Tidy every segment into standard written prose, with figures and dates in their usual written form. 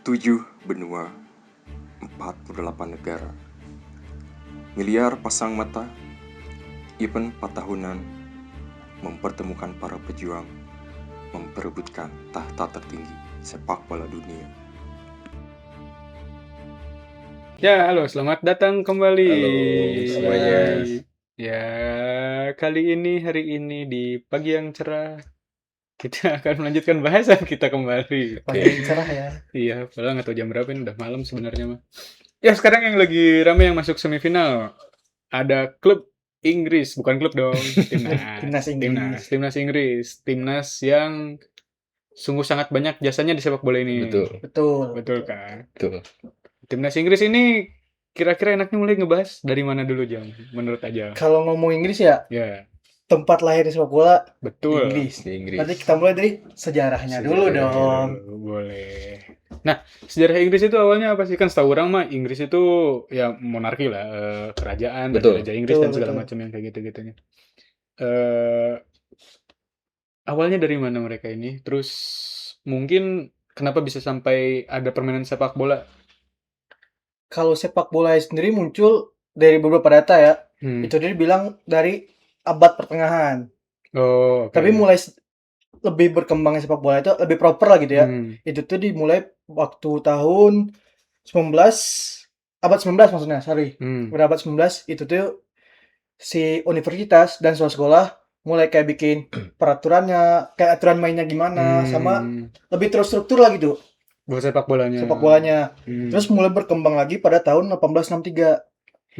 7 benua, 48 negara, miliar pasang mata, event 4 tahunan, mempertemukan para pejuang, memperebutkan tahta tertinggi sepak bola dunia. Ya, halo, selamat datang kembali. Halo semuanya. Ya, hari ini di pagi yang cerah, kita akan melanjutkan bahasan kita kembali. Oke. Pagi yang cerah ya. Iya, padahal nggak tahu jam berapa ini, udah malam sebenarnya mah. Ya, sekarang yang lagi ramai yang masuk semifinal. Ada klub Inggris, bukan klub dong, Timnas Inggris. timnas Inggris, timnas yang sungguh sangat banyak jasanya di sepak bola ini. Betul. Betul kan? Betul. Timnas Inggris ini kira-kira enaknya mulai ngebahas dari mana dulu, Jam? Menurut aja. Kalau ngomong Inggris ya, Ya, tempat lahir sepak bola betul. Inggris. Di Inggris. Berarti kita mulai dari sejarahnya dulu dong. Boleh. Nah, sejarah Inggris itu awalnya apa sih? Kan setahu orang mah Inggris itu ya monarki lah, kerajaan, Betul. raja Inggris dan Betul, segala betul. macam yang kayak gitu-gitunya. Eh, awalnya dari mana mereka ini? Terus mungkin kenapa bisa sampai ada permainan sepak bola? Kalau sepak bola sendiri muncul dari beberapa data ya. Hmm. Itu dia bilang dari abad pertengahan. Oh, oke. Tapi mulai lebih berkembangnya sepak bola itu lebih proper lah gitu ya. Hmm. Itu tuh dimulai waktu tahun 19 abad 19 maksudnya, sorry. Hmm. Pada abad 19 itu tuh si universitas dan sekolah mulai kayak bikin peraturannya, kayak aturan mainnya gimana, sama lebih terstruktur lah gitu buat sepak bolanya. sepak bolanya. Hmm. Terus mulai berkembang lagi pada tahun 1863.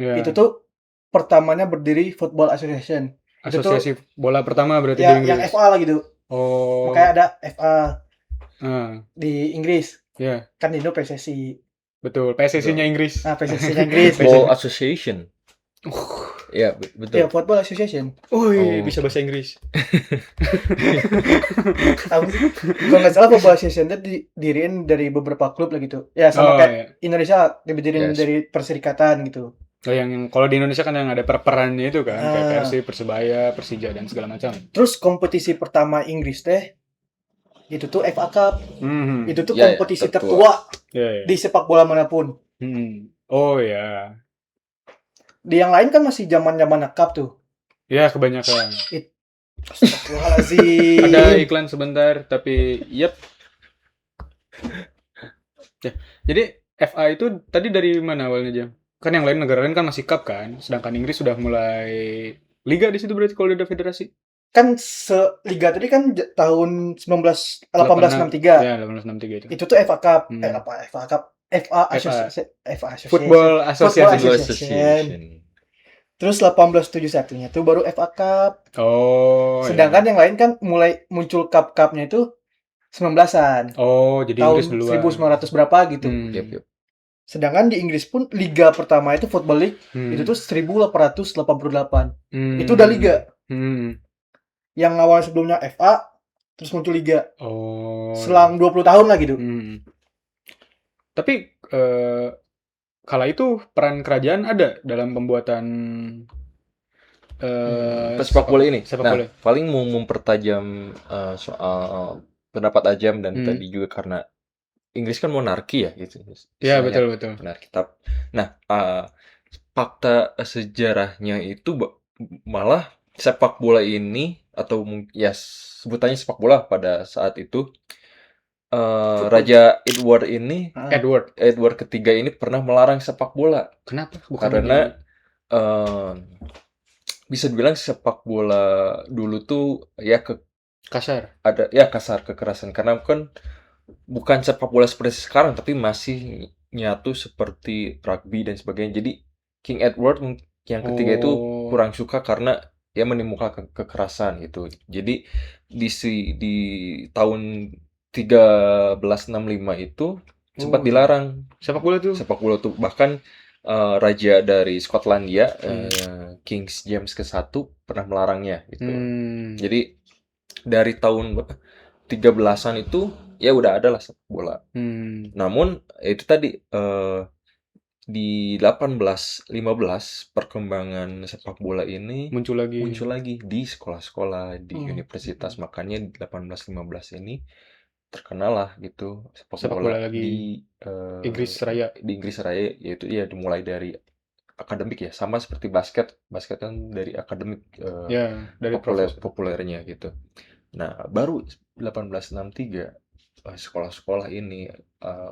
Ya. Itu tuh pertamanya berdiri Football Association. Itu tuh Asosiasi bola pertama berarti ya di yang Inggris. FA lah gitu. Oh. Makanya ada FA Ah, di Inggris. ya, Kan di Indo PSSI. betul. PSSI-nya Inggris. Nah, PSSI-nya Inggris. Football Association. Ya, Ya, betul. Football Association. Wih, Oh. bisa bahasa Inggris. Kalau nggak salah Football Association itu didiriin dari beberapa klub lah gitu. Ya sama kayak ya. Indonesia didiriin Yes. dari perserikatan gitu. Oh, yang kalau di Indonesia kan yang ada per-perannya itu kan, kayak Ah. Persib, Persebaya, Persija dan segala macam. Terus kompetisi pertama Inggris teh itu tuh FA Cup. Hmm. Itu tuh Ya, ya, kompetisi tertua. tertua Ya, ya. di sepak bola manapun. Oh ya. Di yang lain kan masih zaman-zaman cup tuh. Ya, kebanyakan. Astagfirullahaladzim. Ada iklan sebentar, tapi yep. Ya, jadi FA itu tadi dari mana awalnya, Jam? Kan yang lain negara lain kan masih cup kan, sedangkan Inggris sudah mulai liga di situ berarti kalau udah federasi. Kan liga tadi kan tahun 1863. Ya, 1863 itu. Itu tuh FA Cup. Hmm. FA Cup. FA Association. Football Association. Football Association. Terus 1871-nya tuh baru FA Cup. Oh. Sedangkan ya. yang lain kan mulai muncul cup-cupnya itu 19-an. Oh, jadi Tahun Inggris duluan. 1900 berapa gitu. Yep. Sedangkan di Inggris pun liga pertama itu Football League itu tuh 1888. Itu udah liga. Yang awal sebelumnya FA terus muncul liga. Oh. Selang 20 tahun lah gitu. Tapi kala itu peran kerajaan ada dalam pembuatan Sepak bola ini. sepak Nah, bola. paling mau mempertajam soal pendapat Ajam dan tadi juga karena Inggris kan monarki ya gitu. Ya, Istilahnya betul. monarki. Nah, fakta sejarahnya itu malah sepak bola ini atau ya sebutannya sepak bola pada saat itu Raja Edward ini Edward ketiga ini pernah melarang sepak bola. Kenapa? Karena bisa dibilang sepak bola dulu tuh ya kasar. Ada ya kasar, kekerasan, karena kan bukan sepak bola seperti sekarang tapi masih nyatu seperti rugby dan sebagainya. Jadi King Edward yang ketiga itu kurang suka karena ya menimbulkan kekerasan gitu. Jadi di tahun 1365 itu sempat dilarang sepak bola tuh bahkan raja dari Skotlandia King James ke-1 pernah melarangnya gitu. Jadi dari tahun 13-an itu ya udah ada lah sepak bola. Namun itu tadi di 1815 perkembangan sepak bola ini muncul lagi di sekolah-sekolah di universitas. Makanya di 1815 ini terkenal lah gitu sepak Sepak bola bola lagi di Inggris Raya. di Inggris Raya, yaitu ya dimulai dari akademik ya, sama seperti basket kan dari akademik Ya, dari profesor. populernya gitu. Nah, baru 1863 sekolah-sekolah ini,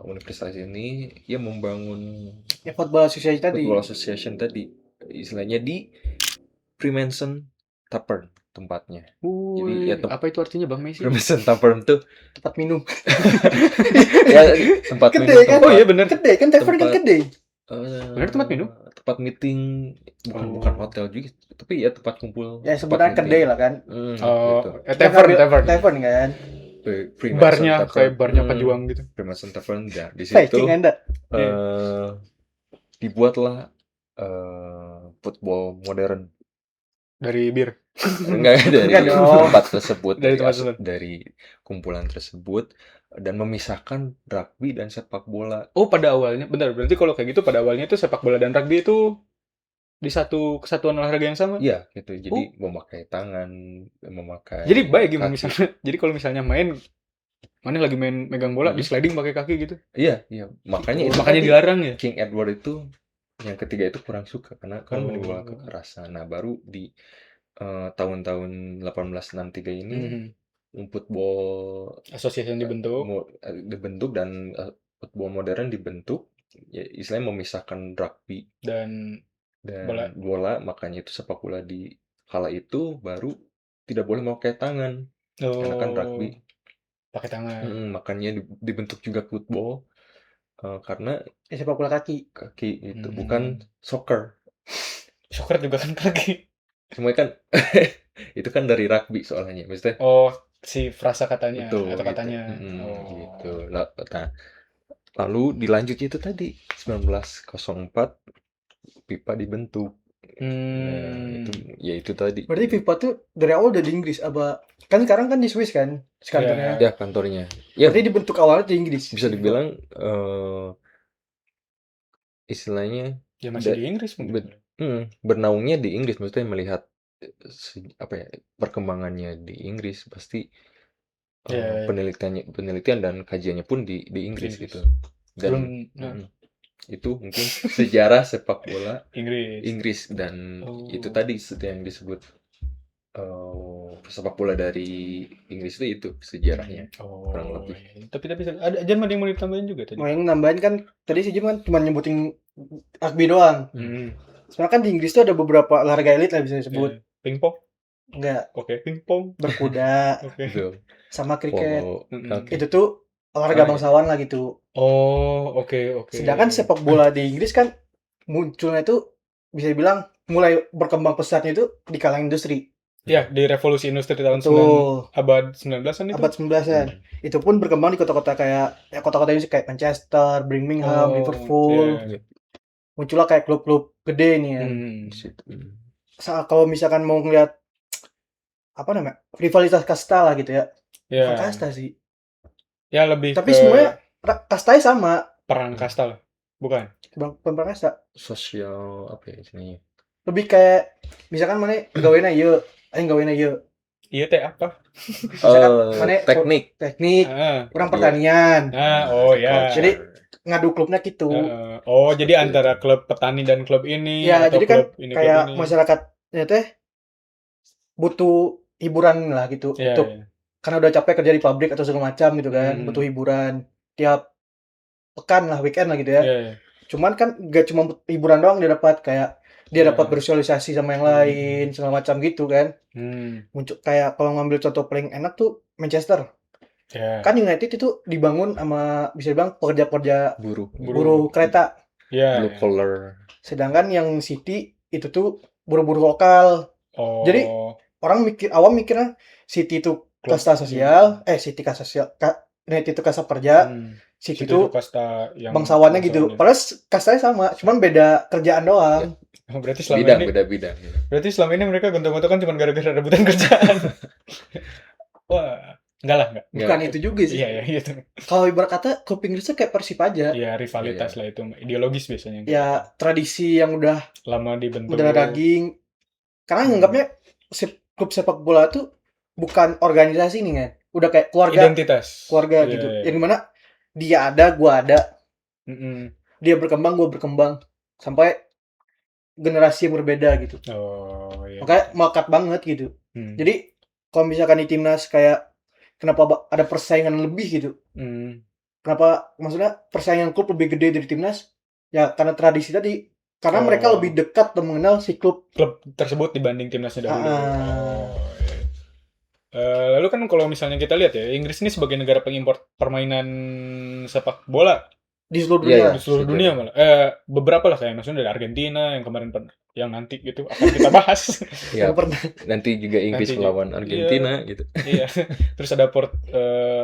universitas ini ya membangun Ya Football Association tadi. Football Association tadi, istilahnya di Fremantle Tavern tempatnya. Jadi ya Apa itu artinya Bang Messi? Fremantle Tavern tuh Tempat minum. ya tempat Gede minum, kan? Oh iya benar. Gede kan, tavern kan tempat- gede. Benar tempat minum? tempat meeting, bukan Oh. hotel juga, tapi ya tempat kumpul. Ya tempat sebenarnya meeting. gede lah kan. Gitu. Tavern. Tavern kan. Fremantle Barnya Tavern. kayak barnya pejuang gitu. Fremantle Tavern, ya di situ Viking Anda. dibuatlah football modern. Dari bir. Enggak dari Enggak dong. tempat tersebut, Dari tempat tersebut. dari kumpulan tersebut, dan memisahkan rugby dan sepak bola. Oh, pada awalnya. Bentar, berarti kalau kayak gitu pada awalnya itu sepak bola dan rugby itu di satu kesatuan olahraga yang sama. Iya gitu, jadi memakai tangan, memakai Jadi baik kaki. gimana misalnya. Jadi kalau misalnya mana lagi main megang bola di sliding pakai kaki gitu. Iya, makanya itu Makanya tadi dilarang ya. King Edward itu yang ketiga itu kurang suka karena kan Oh. menimbulkan kekerasan. Nah, baru di tahun-tahun 1863 ini football Asosiasi yang dibentuk dan football modern dibentuk, ya istilahnya memisahkan rugby dan bola, makanya itu sepak bola di kala itu baru tidak boleh memakai tangan karena kan rugby pakai tangan. makanya dibentuk juga football karena Sepak bola kaki. itu bukan soccer. Soccer juga kan kaki. Semua kan itu kan dari rugby soalnya, maksudnya. Oh, si frasa katanya Betul, atau gitu. katanya. Gitu. Nah, lalu dilanjut itu tadi 1904 FIFA dibentuk. Nah, itu tadi. Berarti FIFA tuh dari awal udah di Inggris apa? Kan sekarang kan di Swiss kan kantornya. Ya, kantornya. Ya, Berarti dibentuk awalnya di Inggris. bisa dibilang istilahnya ya masih di Inggris mungkin. bernaungnya di Inggris, maksudnya melihat perkembangannya di Inggris pasti penelitian dan kajiannya pun di Inggris gitu. Dan itu mungkin sejarah sepak bola Inggris dan itu tadi yang disebut sepak bola dari Inggris itu sejarahnya kurang lebih. Tapi ada Jan ada yang mau ditambahin juga tadi. Mau yang nambahin kan tadi si Jim kan cuma nyebutin rugby doang. Sebenarnya kan di Inggris tuh ada beberapa olahraga elit lah bisa disebut. Pingpong? Enggak. Oke, pingpong. Berkuda. Gitu. Sama kriket. Okay. Itu tuh olahraga bangsawan lah gitu. Oh, oke. Sedangkan sepak bola di Inggris kan munculnya itu bisa dibilang mulai berkembang pesatnya itu di kalangan industri. Ya, di revolusi industri tahun abad 19-an itu. Abad 19-an. Itu pun berkembang di kota-kota kayak kota-kota ini kayak Manchester, Birmingham, Liverpool. Muncullah kayak klub-klub gede nih ya. Kalau misalkan mau ngeliat rivalitas kasta lah gitu ya. Bukan kasta sih. Ya lebih tapi semuanya kastanya sama. Perang kasta lah. Bukan perang kasta. Sosial apa ya istilahnya? Lebih kayak misalkan mana gawena ieu, aing gawena ieu. Iya teh apa? Misalkan mana teknik, kurang pertanian. Oh ya. Jadi ngadu klubnya gitu. Jadi antara klub petani dan klub ini ya, atau jadi kan klub ini, kayak klub ini. Masyarakatnya teh butuh hiburan lah gitu untuk karena udah capek kerja di pabrik atau segala macam gitu kan, butuh hiburan tiap pekan lah, weekend lah gitu ya. Cuman kan gak cuma hiburan doang dia dapat, kayak dia dapat bersosialisasi sama yang lain segala macam gitu kan. Muncul kayak kalau ngambil contoh paling enak tuh Manchester. Kan United itu dibangun sama bisa dibilang pekerja-pekerja buruh kereta. Blue collar. Sedangkan yang City itu tuh buruh-buruh lokal. Jadi orang awam mikirnya City itu kasta sosial, City kasta sosial, United itu kasta kerja, City itu kasta yang bangsawannya gitu. Padahal kastanya sama, cuman beda kerjaan doang. Berarti selama beda. Berarti selama ini mereka gontok-gontokan cuma gara-gara rebutan kerjaan. Wah, enggak. Bukan itu juga sih. Iya, gitu. Kalau ibarat kata klub Inggris kayak Persib aja. Iya, rivalitas lah itu, ideologis biasanya. Ya, tradisi yang udah lama dibentuk. Udah daging. Karena nganggapnya klub sepak bola tuh bukan organisasi nih kan. udah kayak keluarga Identitas. gitu. Yang dimana dia ada, gua ada. Dia berkembang, gua berkembang sampai generasi yang berbeda gitu. Makanya melekat banget gitu. Jadi kalau misalkan di timnas kayak kenapa ada persaingan lebih gitu? Kenapa maksudnya persaingan klub lebih gede dari timnas? Ya karena tradisi tadi. Karena mereka lebih dekat dan mengenal si klub tersebut dibanding timnasnya dahulu. Lalu kan kalau misalnya kita lihat ya, Inggris ini sebagai negara pengimpor permainan sepak bola di seluruh dunia. Di seluruh dunia malah. Beberapa lah kayak maksudnya dari Argentina yang kemarin yang nanti gitu akan kita bahas. Ya, nanti juga Inggris melawan Argentina gitu. Iya. Terus ada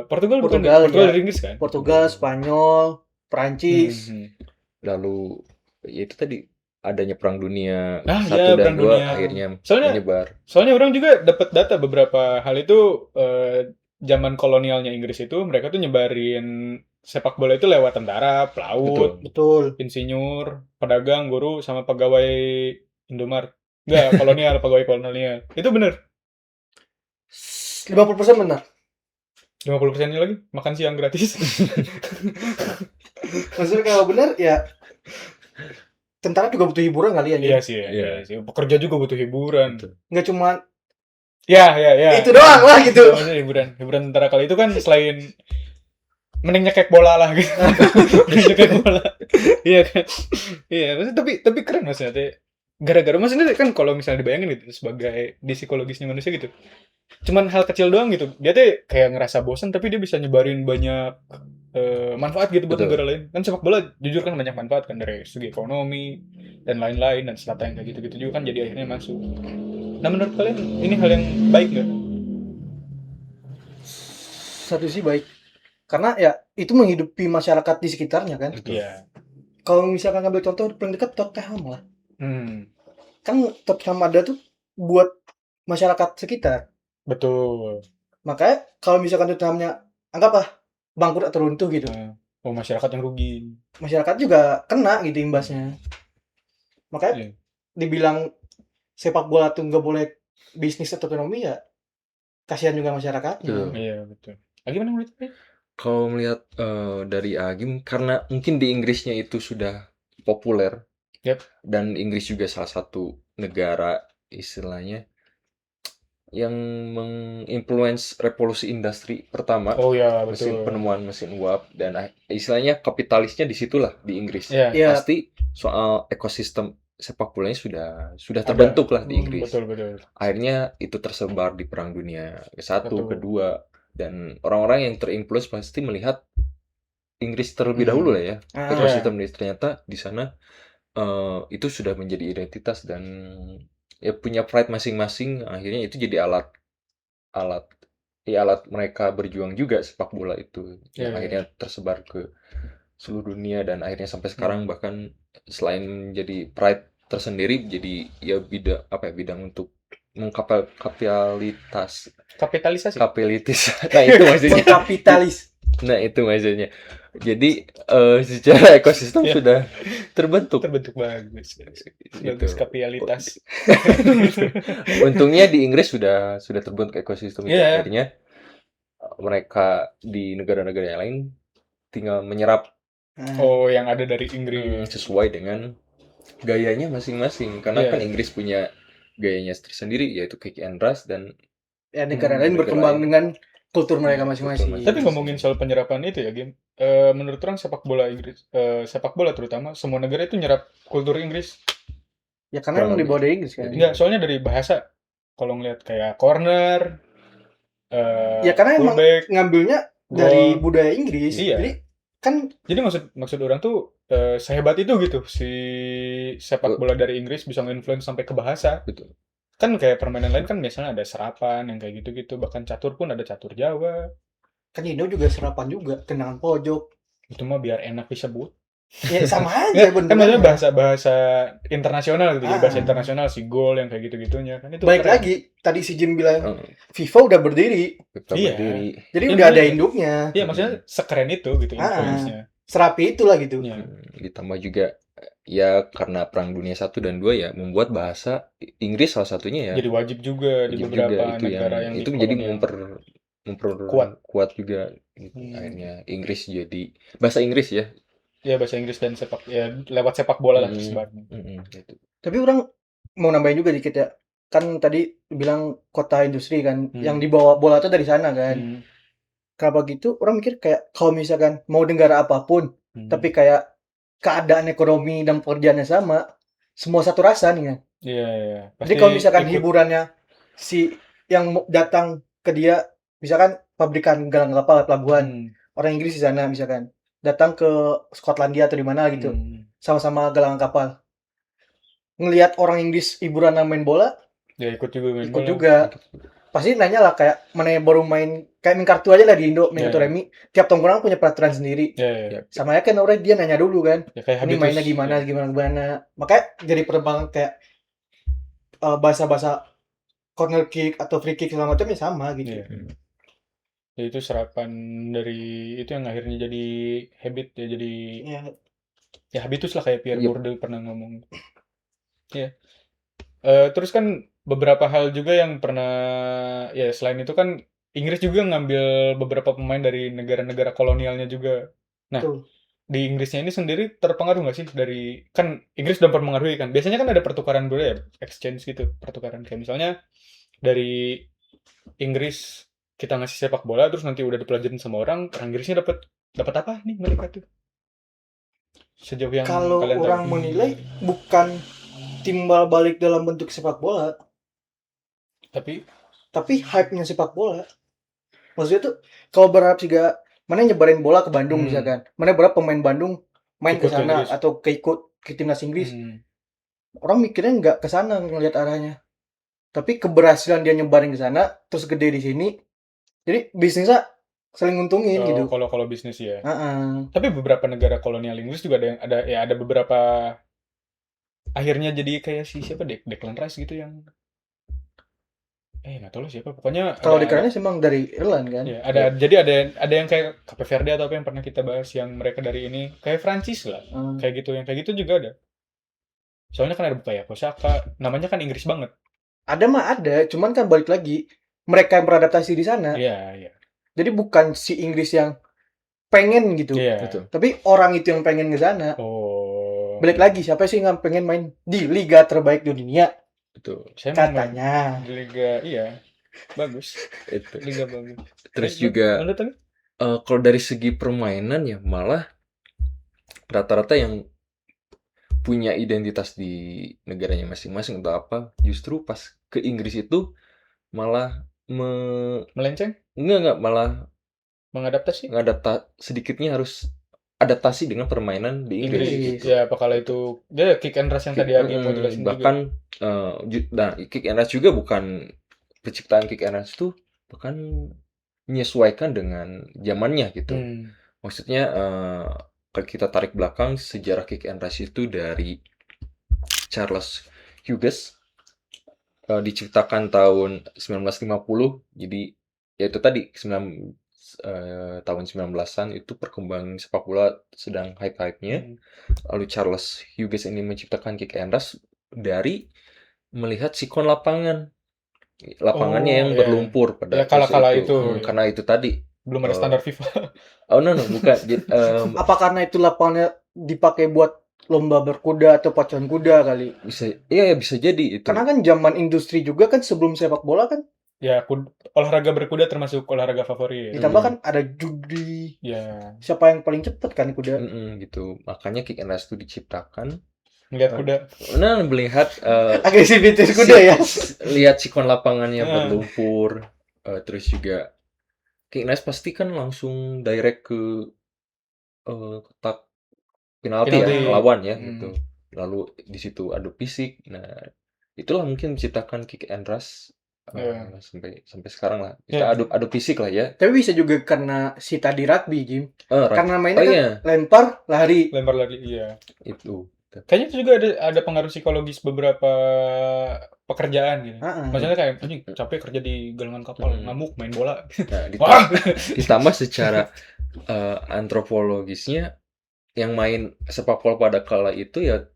Portugal dari Inggris kan? Portugal, Spanyol, Prancis. Lalu ya itu tadi adanya perang dunia 1 dan 2 akhirnya menyebar. Soalnya orang juga dapat data beberapa hal itu zaman kolonialnya Inggris itu mereka tuh nyebarin sepak bola itu lewat tentara, pelaut, betul. Insinyur, pedagang, guru sama pegawai Indomaret. Enggak, kolonial, pegawai kolonial. Itu benar. 50% benar. 50%-nya lagi makan siang gratis. Maksudnya kalau benar ya tentara juga butuh hiburan kali ya. Iya sih. Pekerja juga butuh hiburan. Enggak cuma Ya. Itu doang lah gitu. Hiburan tentara kali itu kan selain mending nyekek bola lah gitu. Nyekek bola. Iya kan. Iya, maksudnya tapi keren maksudnya. Gara-gara maksudnya kan kalau misalnya dibayangin gitu sebagai di psikologisnya manusia gitu. Cuman hal kecil doang gitu. Dia tuh kayak ngerasa bosan tapi dia bisa nyebarin banyak manfaat gitu buat negara lain. Kan sepak bola jujur kan banyak manfaat kan dari segi ekonomi dan lain-lain dan selatan kayak gitu-gitu juga kan jadi akhirnya masuk. Nah menurut kalian ini hal yang baik nggak? Satu sih baik. Karena ya itu menghidupi masyarakat di sekitarnya kan. Iya. Kalau misalkan ngambil contoh paling dekat Tottenham lah. Kan Tottenham ada tuh buat masyarakat sekitar. Betul. Makanya kalau misalkan Tottenhamnya anggaplah bangkrut atau runtuh gitu. Masyarakat yang rugi. Masyarakat juga kena gitu imbasnya. Makanya dibilang sepak bola tuh nggak boleh bisnis atau ekonomi ya kasihan juga masyarakatnya. Iya betul. Gimana menurut kalian? Kalau melihat dari Agim karena mungkin di Inggrisnya itu sudah populer. Dan Inggris juga salah satu negara istilahnya yang menginfluence revolusi industri pertama. Penemuan mesin uap dan istilahnya kapitalisnya disitulah di Inggris. Pasti soal ekosistem sepak bolanya sudah terbentuk lah di Inggris. Betul. Akhirnya itu tersebar di Perang Dunia ke-1, ke-2 dan orang-orang yang terinfluence pasti melihat Inggris terlebih dahulu lah ya. Ekosistem ini ternyata di sana itu sudah menjadi identitas dan ya punya pride masing-masing. Akhirnya itu jadi alat mereka berjuang juga sepak bola itu. Akhirnya tersebar ke seluruh dunia dan akhirnya sampai sekarang bahkan selain menjadi pride tersendiri jadi ya bidang untuk kapitalisasi. Nah itu maksudnya. Nah itu maksudnya. Jadi secara ekosistem sudah terbentuk bagus kapitalitas. Untungnya di Inggris sudah terbentuk ekosistem itu. Akhirnya mereka di negara-negara yang lain tinggal menyerap yang ada dari Inggris sesuai dengan gayanya masing-masing karena kan Inggris punya gayanya tersendiri yaitu kick and rush dan negara lain berkembang dengan kultur mereka masing-masing. Tapi ngomongin soal penyerapan itu ya, Game. Menurut orang sepak bola Inggris, sepak bola terutama semua negara itu nyerap kultur Inggris. Ya karena emang dibawa dari Inggris kan. Enggak, soalnya dari bahasa. Kalau ngeliat kayak corner, ya karena emang ngambilnya dari budaya Inggris. Jadi maksud orang tuh sehebat itu gitu si sepak bola dari Inggris bisa nge-influence sampai ke bahasa. Betul. Kan kayak permainan lain kan biasanya ada serapan yang kayak gitu-gitu, bahkan catur pun ada catur Jawa. Kan Indo juga serapan juga, tendangan pojok. Itu mah biar enak disebut. Ya sama aja bener. Kan maksudnya bahasa internasional gitu, bahasa internasional si gol yang kayak gitu-gitunya kan itu. Baik lagi tadi si Jim bilang FIFA udah berdiri. Jadi udah ada induknya. Iya, maksudnya sekeren itu gitu influence-nya. Serapi itulah gitu. Ditambah juga ya karena Perang Dunia 1 dan 2 ya membuat bahasa Inggris salah satunya ya jadi wajib juga di beberapa negara yang itu menjadi kuat juga gitu. Akhirnya Inggris jadi bahasa Inggris ya. Ya bahasa Inggris dan lewat sepak bola lah tersebarnya. Gitu. Tapi orang mau nambahin juga dikit ya. Kan tadi bilang kota industri kan, yang dibawa bola itu dari sana kan. Kenapa gitu? Orang mikir kayak kalau misalkan mau negara apapun, tapi kayak keadaan ekonomi dan pekerjaannya sama, semua satu rasa nih kan. Iya. Jadi kalau misalkan hiburannya si yang datang ke dia, misalkan pabrikan galang kapal pelabuhan, orang Inggris di sana misalkan datang ke Skotlandia atau di mana gitu, sama-sama galang kapal, ngelihat orang Inggris hiburan main bola, ya ikut juga main ikut bola. juga. Pasti nanya lah kayak mana yang baru main kayak main kartu aja lah di Indo, main kartu remi, tiap tongkrongan punya peraturan sendiri. Sama ya kan orang dia nanya dulu kan, ini mainnya gimana. Makanya jadi perkembangan kayak bahasa-bahasa corner kick atau free kick segala macamnya sama gitu. Ya itu serapan dari itu yang akhirnya jadi habit ya, jadi ya habitus lah kayak Pierre Bourdieu pernah ngomong. Ya. Terus kan beberapa hal juga yang pernah ya selain itu kan Inggris juga ngambil beberapa pemain dari negara-negara kolonialnya juga. Nah, di Inggrisnya ini sendiri terpengaruh nggak sih dari, kan Inggris udah mempengaruhi kan. Biasanya kan ada pertukaran budaya, exchange gitu, pertukaran kayak misalnya dari Inggris kita ngasih sepak bola terus nanti udah dipelajarin sama orang Inggrisnya dapat apa nih mereka tuh? Sejauh yang kalau orang menilai bukan timbal balik dalam bentuk sepak bola, tapi hype-nya sepak bola. Maksudnya tuh kalau berharap juga mana nyebarin bola ke Bandung misalkan, mana berapa pemain Bandung main ke sana atau ikut ke timnas Inggris, orang mikirnya nggak ke sana ngelihat arahnya, tapi keberhasilan dia nyebarin ke sana terus gede di sini, jadi bisnisnya saling nguntungin gitu. Kalau bisnis ya. Tapi beberapa negara kolonial Inggris juga ada beberapa akhirnya jadi kayak siapa Declan Rice gitu yang nggak tahu siapa, pokoknya kalau Declan Rice emang dari Irland kan. Ya, jadi ada yang kayak Cape Verde atau apa yang pernah kita bahas yang mereka dari ini kayak Prancis lah. Kayak gitu, yang kayak gitu juga ada. Soalnya kan ada Bukayo Saka, namanya kan Inggris banget. Ada, cuman kan balik lagi mereka yang beradaptasi di sana. Iya. Jadi bukan si Inggris yang pengen gitu. Iya. Tapi orang itu yang pengen ke sana. Balik lagi, siapa sih yang pengen main di liga terbaik di dunia? Betul. Katanya. Di liga, iya. Bagus. Itu. Liga bagus. Terus juga kalau dari segi permainan ya malah rata-rata yang punya identitas di negaranya masing-masing atau apa, justru pas ke Inggris itu malah melenceng? Enggak, malah mengadaptasi? Sedikitnya harus adaptasi dengan permainan di Inggris. Gitu. Ya, apakah itu dia kick and rush yang tadi Agi mau jelasin bahkan kick and rush juga bukan penciptaan kick and rush itu bahkan menyesuaikan dengan zamannya gitu. Maksudnya kalau kita tarik belakang sejarah kick and rush itu dari Charles Hughes, diciptakan tahun 1950. Jadi ya itu tadi tahun 19-an itu perkembangan sepak bola sedang hype-hypenya. Lalu Charles Hughes ini menciptakan kick and rush dari melihat sikon lapangannya yang berlumpur pada kala itu. Karena itu tadi belum ada standar FIFA. No, bukan. Apa karena itu lapangannya dipakai buat lomba berkuda atau pacuan kuda kali? Bisa jadi itu. Karena kan zaman industri juga kan sebelum sepak bola kan. Ya, olahraga berkuda termasuk olahraga favorit. Ditambah kan ada judi. Ya. Siapa yang paling cepat kan kuda? Gitu. Makanya kick and rush itu diciptakan. Melihat kuda. Melihat agresivitas kuda ya. Lihat sikon lapangannya berlumpur. Terus juga kick and rush pasti kan langsung direct ke kotak penalti ya, lawan ya gitu. Lalu di situ adu fisik. Nah, itulah mungkin menciptakan kick and rush. Sampai sekarang lah kita adu fisik lah ya. Tapi bisa juga karena si tadi rugby, Jim. Karena mainnya kan lempar lari iya. Itu kayaknya itu juga ada pengaruh psikologis beberapa pekerjaan gitu. Maksudnya kayak anjing capek kerja di galangan kapal, ngamuk main bola. Nah, ditambah secara antropologisnya yang main sepak bola pada kala itu ya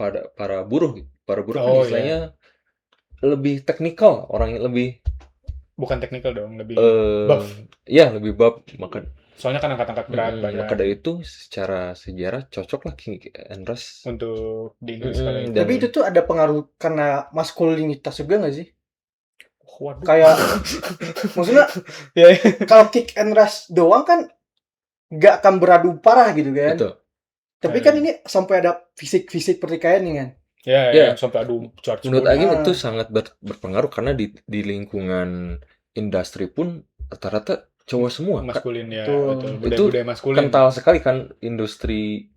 para buruh kan istilahnya lebih teknikal, orang yang lebih Bukan teknikal dong, lebih eh buff. ya lebih buff. Soalnya kan angkat-angkat berat banyak Maka dari itu secara sejarah cocok lah King Andras. untuk di Inggris kali itu. Dan Tapi itu tuh ada pengaruh karena maskulinitas juga nggak sih? Waduh. Kayak maksudnya Ya, kalau kick and rush doang kan nggak akan beradu parah gitu kan. Betul. Tapi kan ini sampai ada fisik pertikaian nih kan. ya, sampai adu charge Menurut body. Agim itu sangat berpengaruh karena di lingkungan industri pun rata-rata cowok semua. maskulin ya, Betul. betul. Itu Budaya maskulin kental sekali kan industri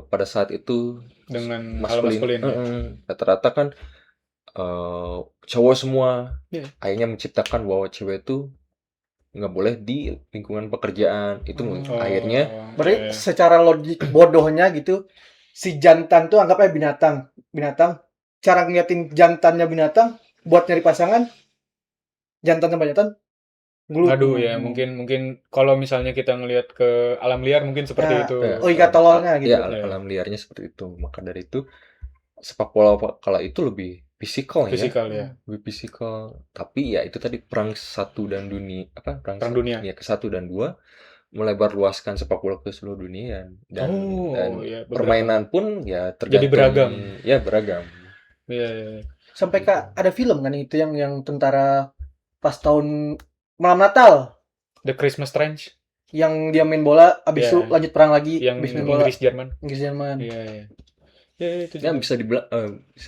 pada saat itu dengan hal maskulin. Ya. Rata-rata kan cowok semua. Iya. Akhirnya menciptakan bahwa cewek itu nggak boleh di lingkungan pekerjaan itu. Akhirnya Berarti secara logik bodohnya gitu, si jantan tuh anggapnya binatang. Cara ngeliatin jantannya binatang buat nyari pasangan, jantan sama jantan gelut. Aduh ya, mungkin kalau misalnya kita ngelihat ke alam liar mungkin seperti Ya. itu. Oh iya tololnya gitu. Ya, alam liarnya seperti itu. Maka dari itu sepak bola kala itu lebih fisikal ya. Fisikal ya. Lebih fisikal. Tapi ya itu tadi perang satu dan dunia perang dunia. Ya, ke 1 dan 2 melebar luaskan sepak bola ke seluruh dunia dan ya, permainan pun ya tergantung. Jadi beragam. Ya, beragam. Iya. Sampai ada film kan itu yang tentara pas tahun malam Natal. The Christmas Strange. Yang dia main bola, abis itu lanjut perang lagi. Yang abis main bola. Inggris Jerman. Iya. Ya itu. Ya bisa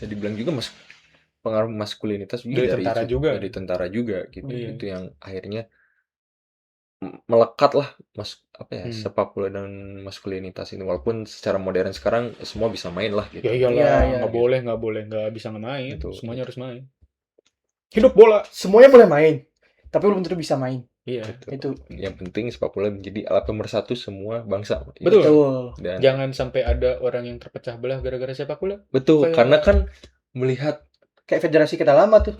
dibilang juga pengaruh maskulinitas dari tentara juga. Dari tentara juga gitu. Itu yang akhirnya melekat lah sepak bola dan maskulinitas ini, walaupun secara modern sekarang semua bisa main lah gitu. Ya iyalah, nggak boleh nggak bisa main. Semuanya harus main. Hidup bola. Semuanya boleh main, tapi belum tentu bisa main. Iya. Itu yang penting sepak bola menjadi alat pemersatu semua bangsa. Betul. Dan jangan sampai ada orang yang terpecah belah gara-gara sepak bola. Betul, karena kan melihat kayak federasi kita lama tuh.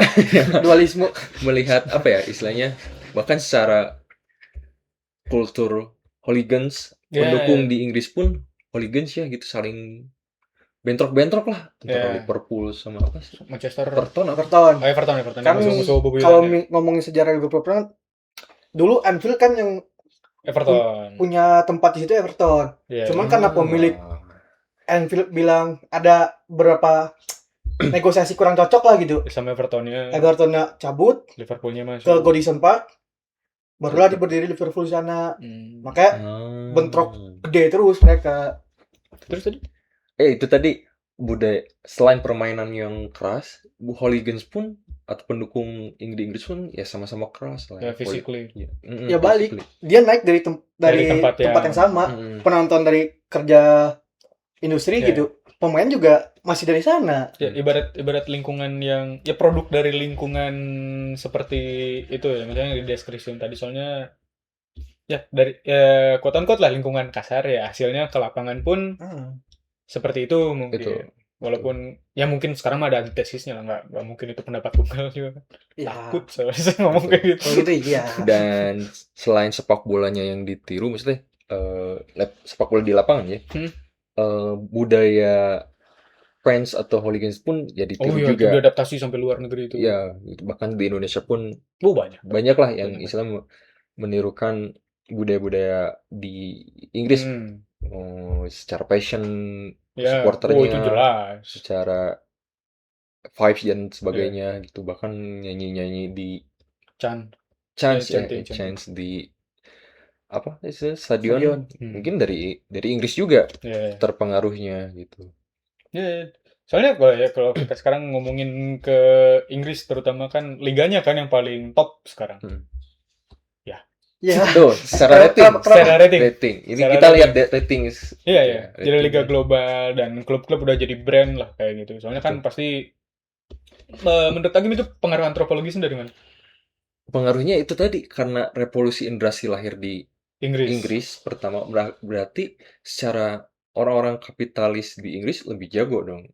Dualisme. Melihat istilahnya bahkan secara kultur hooligans, pendukung di Inggris pun hooligans ya gitu, saling bentrok-bentrok lah antara Liverpool sama Manchester Everton. Kan kalau ngomongin sejarah Liverpool dulu Anfield kan yang Everton punya tempat di situ Everton. Cuman karena pemilik Anfield bilang ada beberapa negosiasi kurang cocok lah gitu. Sama Evertonnya cabut, Liverpoolnya masuk ke Goodison Park. Barulah berdiri Liverpool di sana. Makanya bentrok gede terus mereka. Terus tadi? Itu tadi budaya selain permainan yang keras, hooligans pun atau pendukung di Inggris pun ya sama-sama keras lah. Ya physically. Ya balik. Dia naik dari tempat yang sama. Penonton dari kerja industri gitu. Pemain juga masih dari sana. Ya, ibarat lingkungan yang ya produk dari lingkungan seperti itu ya, misalnya di deskripsi tadi, soalnya ya dari quote unquote lah lingkungan kasar ya, hasilnya ke lapangan pun seperti itu mungkin. Betul. Walaupun ya mungkin sekarang mah ada antitesisnya lah, nggak mungkin itu pendapat tunggal juga. Takut saya ngomong kayak gitu. Oh gitu iya. Dan selain sepak bolanya yang ditiru, maksudnya sepak bola di lapangan ya. Budaya fans atau hooligans pun ya ditiru juga. Itu diadaptasi sampai luar negeri itu. Ya, bahkan di Indonesia pun banyak lah yang Islam menirukan budaya-budaya di Inggris. Secara passion supporternya, itu jelas. secara vibes dan sebagainya gitu, bahkan nyanyi di chants di stadion. Mungkin dari Inggris juga terpengaruhnya gitu. Soalnya kalau kita sekarang ngomongin ke Inggris terutama kan liganya kan yang paling top sekarang. Ya. Tuh, secara rating. Ini kita lihat rating. Iya. Jadi liga global dan klub-klub udah jadi brand lah kayak gitu. Soalnya kan pasti menurut Agim itu pengaruh antropologisnya dari mana? Pengaruhnya itu tadi karena revolusi industri lahir di Inggris pertama, berarti secara orang-orang kapitalis di Inggris lebih jago dong.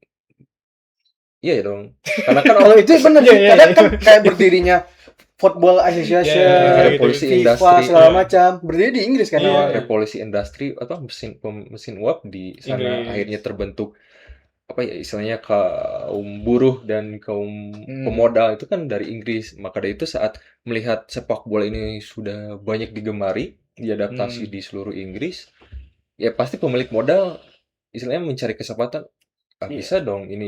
Iya dong. Karena kan kalau itu benar sih. Karena kan kayak berdirinya Football Association, revolusi FIFA industri segala macam berdiri di Inggris kan. Revolusi industri mesin uap di sana. Inggris. Akhirnya terbentuk apa ya istilahnya kaum buruh dan kaum pemodal itu kan dari Inggris. Maka dari itu saat melihat sepak bola ini sudah banyak digemari, diadaptasi di seluruh Inggris, ya pasti pemilik modal istilahnya mencari kesempatan, bisa dong ini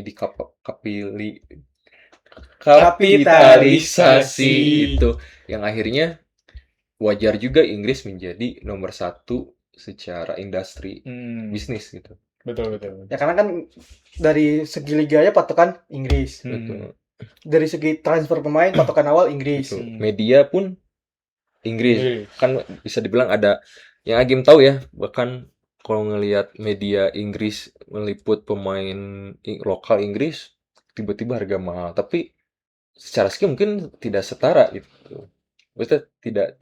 kapitalisasi itu, yang akhirnya wajar juga Inggris menjadi nomor satu secara industri bisnis gitu. Betul. Ya karena kan dari segi liganya patokan Inggris. Betul. Dari segi transfer pemain patokan awal Inggris. Betul. Media pun Inggris. Kan bisa dibilang ada yang Agim tahu ya, bahkan kalau ngelihat media Inggris meliput pemain lokal Inggris tiba-tiba harga mahal, tapi secara skill mungkin tidak setara gitu. Maksudnya tidak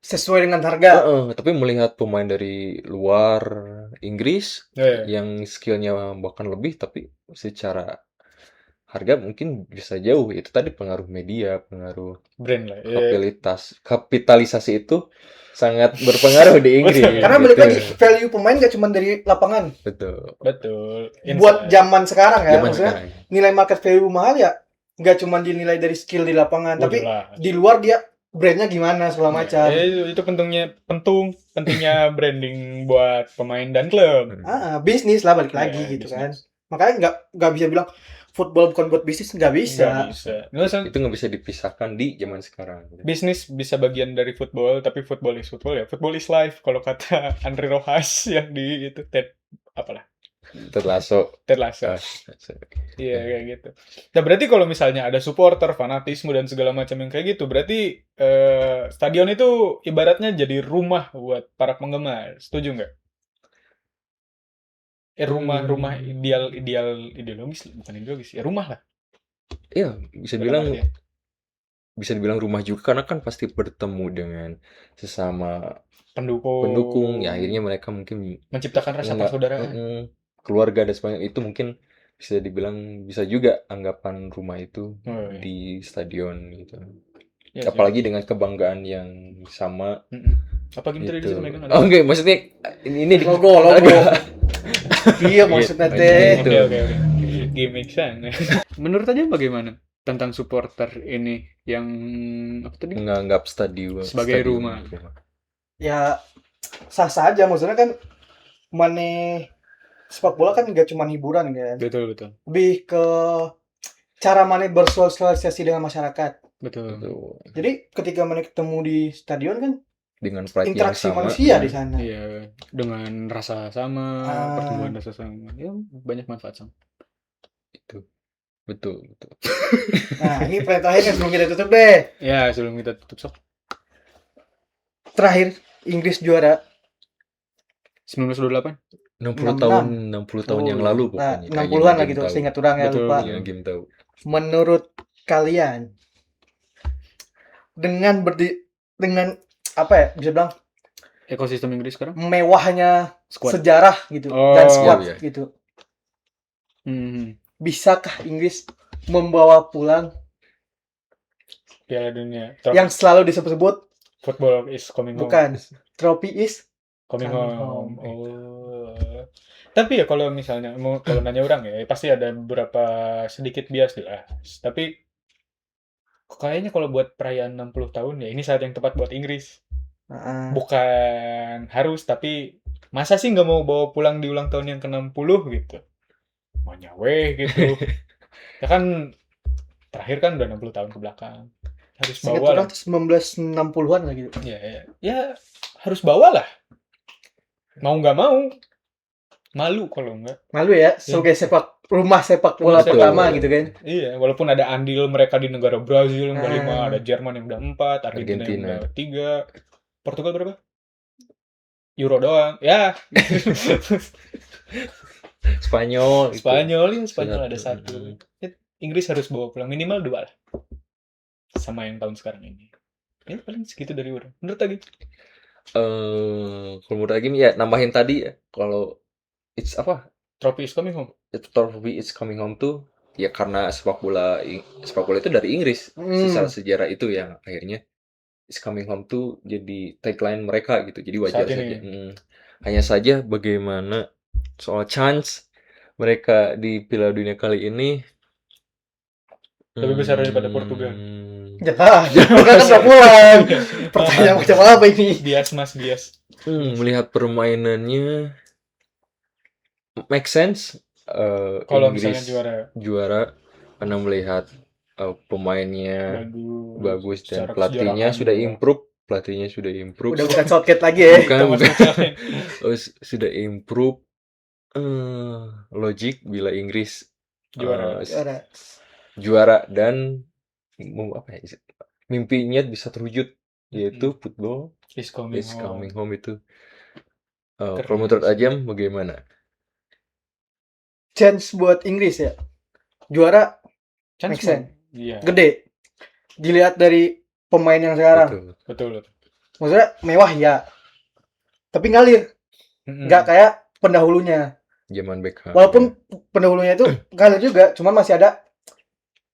sesuai dengan harga. Tapi melihat pemain dari luar Inggris yang skillnya bahkan lebih, tapi secara harga mungkin bisa jauh. Itu tadi pengaruh media, pengaruh brand lah. Kapitalisasi itu sangat berpengaruh di Inggris. Karena balik lagi value pemain gak cuma dari lapangan. Betul. Buat zaman sekarang ya, maksudnya sekarang. Nilai market value mahal ya gak cuma dinilai dari skill di lapangan, tapi di luar dia brandnya gimana segala macam. Itu pentingnya branding buat pemain dan klub. Bisnis lah balik lagi gitu kan. Makanya nggak bisa bilang football bukan buat bisnis, nggak bisa. Itu nggak bisa dipisahkan di zaman sekarang. Bisnis bisa bagian dari football, tapi football is football ya. Football is life kalau kata Andre Rojas yang di itu Ted Lasso. Iya kayak gitu. Nah berarti kalau misalnya ada supporter, fanatisme dan segala macam yang kayak gitu, berarti stadion itu ibaratnya jadi rumah buat para penggemar. Setuju nggak? Rumah ideologis, bukan ideologis ya, rumah lah. Iya, bisa dibilang rumah juga karena kan pasti bertemu dengan sesama pendukung. Ya akhirnya mereka mungkin menciptakan rasa persaudaraan, keluarga dan sebagainya. Itu mungkin bisa dibilang bisa juga anggapan rumah itu di stadion gitu. Ya, apalagi dengan kebanggaan yang sama. Apa game tadi disampaikan? Oke, maksudnya ini logo. Iya maksudnya teh. Oke. Gimmick sana. Menurut aja bagaimana tentang supporter ini yang apa tadi? Menganggap stadion sebagai rumah. Ya sah-sah aja, maksudnya kan sepak bola kan nggak cuma hiburan kan. Betul. Lebih ke cara bersosialisasi dengan masyarakat. Betul. Jadi ketika ketemu di stadion kan dengan pride interaksi yang sama, manusia di sana. Iya, dengan rasa sama, pertumbuhan rasa sama. Ya, banyak manfaat sama. Itu. Betul. Nah, ini pertanyaan terakhir sebelum kita tutup deh. Ya, sebelum kita tutup sok. Terakhir Inggris juara 1928. 60 tahun yang lalu pokoknya. 60-an lah gitu, seingat orang ya lupa. Iya, game tahu. Menurut kalian dengan apa ya bisa bilang ekosistem Inggris sekarang mewahnya squad. Sejarah gitu dan squad gitu, bisakah Inggris membawa pulang Piala Dunia yang selalu disebut football is coming home? Bukan, trophy is coming home. Tapi ya kalau misalnya kalau nanya orang ya pasti ada beberapa sedikit bias lah. Tapi kayaknya kalau buat perayaan 60 tahun ya ini saat yang tepat buat Inggris. Bukan harus, tapi masa sih nggak mau bawa pulang di ulang tahun yang ke-60 gitu. Mau nyawe gitu. Ya kan terakhir kan udah 60 tahun ke belakang. Harus bawa lah. 1960-an lah gitu. Ya harus bawa lah. Mau nggak mau. Malu kalau enggak. Malu ya, sebagai rumah sepak bola pertama gitu kan. Iya, walaupun ada andil mereka di negara Brazil yang udah 5, ada Jerman yang udah 4, Argentina yang udah 3. Portugal berapa? Euro doang. Ya. Spanyol ada 1. Inggris harus bawa pulang minimal 2 lah. Sama yang tahun sekarang ini. Ya paling segitu dari orang. Menurut lagi? Kalau menurut lagi ya nambahin tadi ya. Kalau it's apa? Trophy is coming home. Trophy is coming home tuh ya karena sepak bola itu dari Inggris. Secara sejarah itu yang akhirnya is coming home tuh jadi tagline mereka gitu. Jadi wajar saja. Hanya saja bagaimana soal chance mereka di Piala Dunia kali ini Lebih besar daripada Portugal. Jelas. Kan udah pulang. Pertanyaan macam apa ini? Bias mas, bias. Melihat permainannya make sense. Kalau Inggris misalnya juara juara karena melihat pemainnya bagus dan secara pelatihnya kejuaraan sudah juga. improve. Udah bukan Southgate lagi ya. Bukan. Masuk-masukin. Sudah improve. Logik bila Inggris Juara. Juara. dan apa ya, mimpinya bisa terwujud, yaitu football Is is coming coming home itu. Keren Kalau menurut sih. Ajam bagaimana? Chance buat Inggris ya. Juara Chance make sense. Iya. Gede. Dilihat dari pemain yang sekarang. Betul. Betul. Maksudnya mewah ya. Tapi ngalir. Nggak kayak pendahulunya. Zaman Beckham. Walaupun pendahulunya itu ngalir juga, cuman masih ada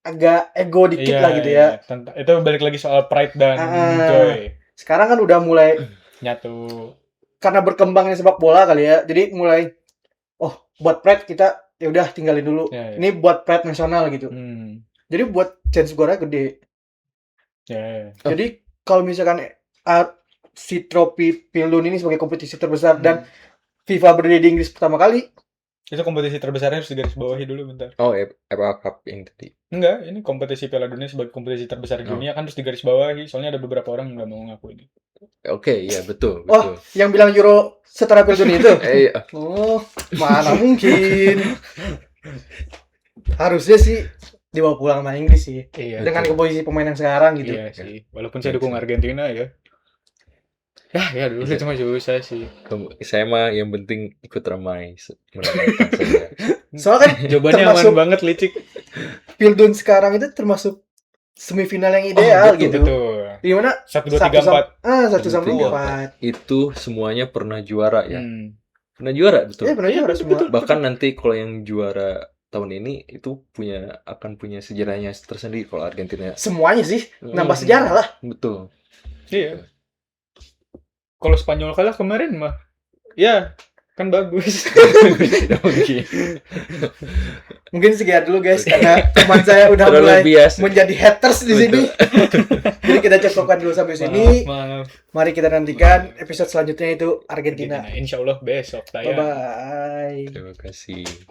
agak ego dikit lah gitu ya. Itu balik lagi soal pride dan joy. Sekarang kan udah mulai Nyatu. karena berkembangnya sepak bola kali ya. Jadi mulai buat pride kita ya udah tinggalin dulu. Ya. Ini buat pride nasional gitu. Jadi buat chance juara gede. Ya. Jadi kalau misalkan si trofi Pildun ini sebagai kompetisi terbesar dan FIFA berdiri di Inggris pertama kali. Itu kompetisi terbesarnya harus digarisbawahi dulu bentar. FA Cup yang tadi. Enggak, ini kompetisi Piala Dunia sebagai kompetisi terbesar di dunia kan harus digarisbawahi. Soalnya ada beberapa orang yang nggak mau ngaku ini. Oke, iya betul. Yang bilang Euro setara Pildun itu? Iya. Mana mungkin. Harusnya sih dibawa pulang sama Inggris sih. Iya. Dengan komposisi pemain yang sekarang gitu. Iya sih. Walaupun saya dukung Argentina ya. Ya dulu cuma susah sih. Saya mah yang penting ikut ramai. Meramaikan saja. Soalnya kan Jawabannya termasuk aman banget, licik. Pildun sekarang itu termasuk semifinal yang ideal gitu. Betul. Di mana 1 2 3 4. 1 sampai 4. Itu semuanya pernah juara ya. Pernah juara betul. Iya, pernah juara semua. Bahkan nanti kalau yang juara tahun ini itu akan punya sejarahnya tersendiri kalau Argentina. Semuanya sih nambah sejarah lah. Betul. Iya. Kalau Spanyol kalah kemarin mah, ya kan bagus. Mungkin sekian dulu guys, karena teman saya udah mulai menjadi haters di sini. Jadi kita cukupkan dulu sampai sini. Maaf. Mari kita nantikan episode selanjutnya itu Argentina. Insya Allah besok tayang. Bye bye. Terima kasih.